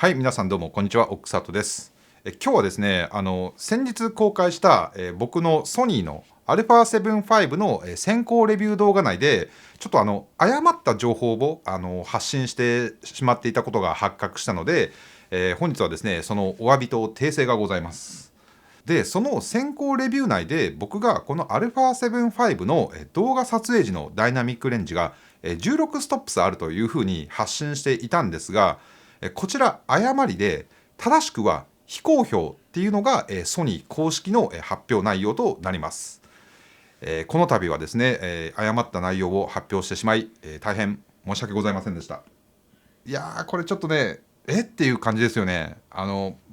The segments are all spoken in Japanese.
はい、皆さんどうもこんにちは、奥里です。今日はですね、先日公開した、僕のソニーの α7-5 の、先行レビュー動画内で、ちょっと誤った情報を発信してしまっていたことが発覚したので、本日はですね、そのお詫びと訂正がございます。で、その先行レビュー内で僕がこの α7-5 の動画撮影時のダイナミックレンジが16ストップスあるというふうに発信していたんですが、こちら誤りで、正しくは非公表っていうのがソニー公式の発表内容となります。この度はですね、誤った内容を発表してしまい、大変申し訳ございませんでした。いやー、これちょっとね、っていう感じですよね。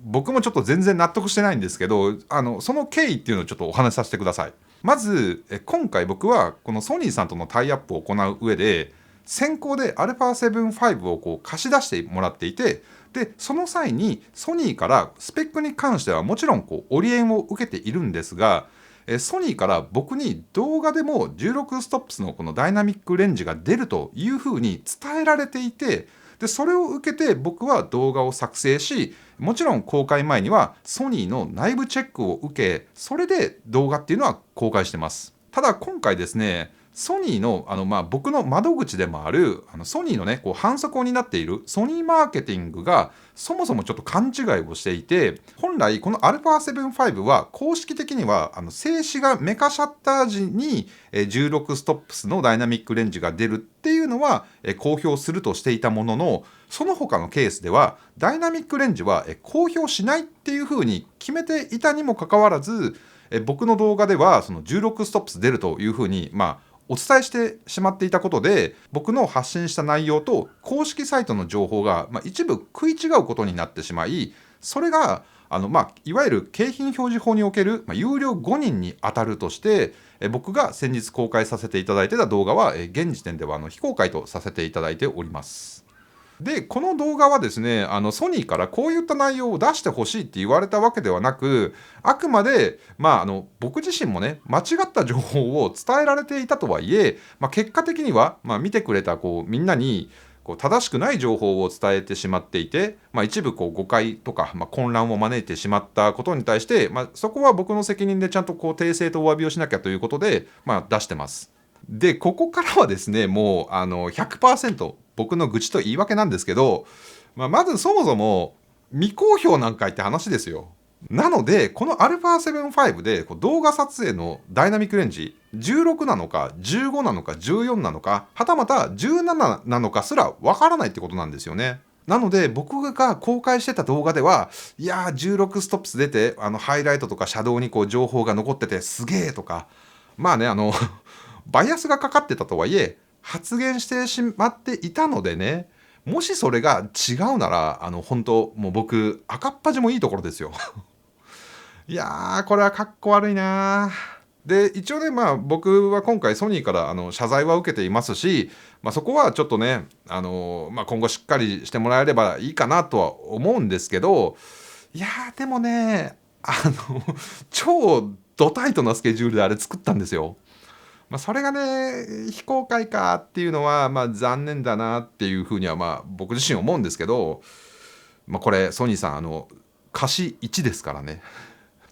僕もちょっと全然納得してないんですけど、その経緯っていうのをちょっとお話しさせてください。まず、今回僕はこのソニーさんとのタイアップを行う上で、先行で α7-5 をこう貸し出してもらっていて、で、その際にソニーからスペックに関してはもちろんこうオリエンを受けているんですが、ソニーから僕に動画でも16ストップスのこのダイナミックレンジが出るというふうに伝えられていて、でそれを受けて僕は動画を作成し、もちろん公開前にはソニーの内部チェックを受け、それで動画っていうのは公開してます。ただ今回ですね、ソニーの僕の窓口でもあるソニーのねこう反則を担っているソニーマーケティングがそもそもちょっと勘違いをしていて、本来この α7-5 は公式的には静止画メカシャッター時に16ストップスのダイナミックレンジが出るっていうのは公表するとしていたものの、その他のケースではダイナミックレンジは公表しないっていうふうに決めていたにもかかわらず、僕の動画ではその16ストップス出るというふうにお伝えしてしまっていたことで、僕の発信した内容と公式サイトの情報が、一部食い違うことになってしまい、それがいわゆる景品表示法における、有料誤認に当たるとして、僕が先日公開させていただいていた動画は、現時点では非公開とさせていただいております。で、この動画はですね、ソニーからこういった内容を出してほしいって言われたわけではなく、あくまで、僕自身もね、間違った情報を伝えられていたとはいえ、結果的には、見てくれたみんなに、正しくない情報を伝えてしまっていて、一部誤解とか、混乱を招いてしまったことに対して、そこは僕の責任でちゃんと訂正とお詫びをしなきゃということで、出してます。で、ここからはですね、もう100% 僕の愚痴と言い訳なんですけど、まずそもそも未公表なんかいって話ですよ。なので、この α7-5 で動画撮影のダイナミックレンジ、16なのか、15なのか、14なのか、はたまた17なのかすらわからないってことなんですよね。なので、僕が公開してた動画では、いやー、16ストップス出て、ハイライトとかシャドウに情報が残っててすげーとか、バイアスがかかってたとはいえ、発言してしまっていたのでね、もしそれが違うなら、本当もう僕、赤っ端もいいところですよ。いやー、これはかっこ悪いなで、一応ね、僕は今回ソニーから謝罪は受けていますし、そこはちょっとね、今後しっかりしてもらえればいいかなとは思うんですけど、いやー、でもね、超ドタイトなスケジュールであれ作ったんですよ。それがね、非公開かっていうのは、残念だなっていうふうには、僕自身思うんですけど、これ、ソニーさん、貸し1ですからね。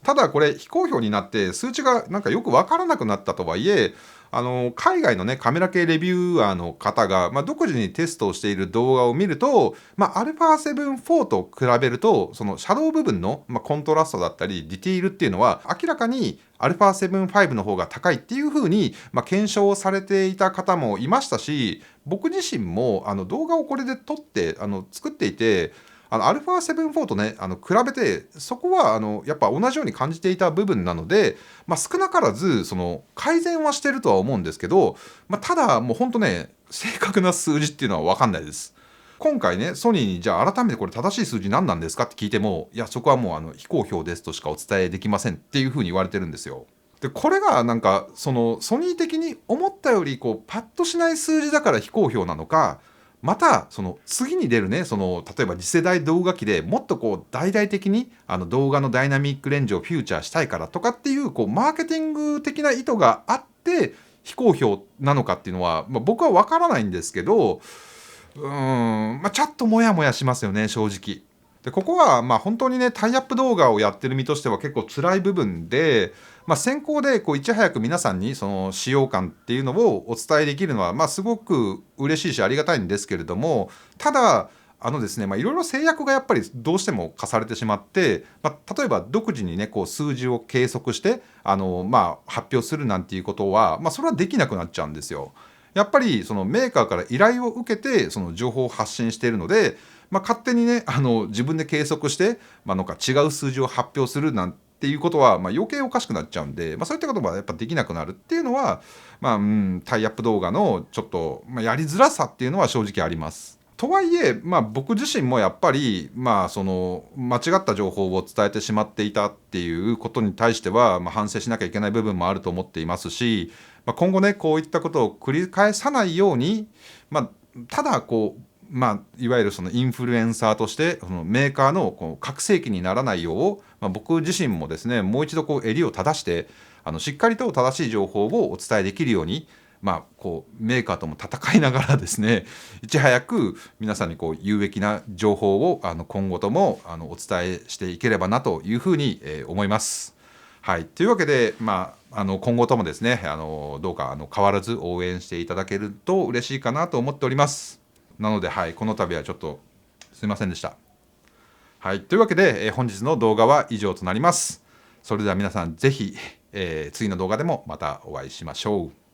ただこれ非公表になって数値がなんかよく分からなくなったとはいえ、海外のねカメラ系レビュアーの方が、独自にテストをしている動画を見ると、α7-4 と比べるとそのシャドウ部分の、コントラストだったりディティールっていうのは明らかに α7-5 の方が高いっていう風に、検証されていた方もいましたし、僕自身も動画をこれで撮って作っていて、α7-4 とね比べてそこはやっぱ同じように感じていた部分なので、少なからずその改善はしてるとは思うんですけど、ただもうほんとね正確な数字っていうのは分かんないです。今回ねソニーにじゃあ改めてこれ正しい数字何なんですかって聞いても、いやそこはもう非公表ですとしかお伝えできませんっていうふうに言われてるんですよ。でこれがなんかそのソニー的に思ったよりパッとしない数字だから非公表なのか、またその次に出るねその例えば次世代動画機でもっと大々的に動画のダイナミックレンジをフューチャーしたいからとかっていうマーケティング的な意図があって非公表なのかっていうのは、僕は分からないんですけど、ちょっとモヤモヤしますよね正直。でここは本当にねタイアップ動画をやってる身としては結構辛い部分で、先行でいち早く皆さんにその使用感っていうのをお伝えできるのはすごく嬉しいしありがたいんですけれども、ただですね、いろいろ制約がやっぱりどうしても課されてしまって、例えば独自にね数字を計測して発表するなんていうことは、それはできなくなっちゃうんですよ。やっぱりそのメーカーから依頼を受けてその情報を発信しているので、勝手にね自分で計測して、なんか違う数字を発表するなんていうことは、余計おかしくなっちゃうんで、そういったことがやっぱできなくなるっていうのは、タイアップ動画のちょっと、やりづらさっていうのは正直あります。とはいえ、僕自身もやっぱり、その間違った情報を伝えてしまっていたっていうことに対しては、反省しなきゃいけない部分もあると思っていますし、今後ねこういったことを繰り返さないように、ただいわゆるそのインフルエンサーとしてそのメーカーの拡声器にならないよう、僕自身もですねもう一度襟を正してしっかりと正しい情報をお伝えできるように、メーカーとも戦いながらですねいち早く皆さんに有益な情報を今後ともお伝えしていければなというふうに思います。はい、というわけで、今後ともですねどうか変わらず応援していただけると嬉しいかなと思っております。なので、はい、この度はちょっとすいませんでした。はい、というわけで、本日の動画は以上となります。それでは皆さんぜひ、次の動画でもまたお会いしましょう。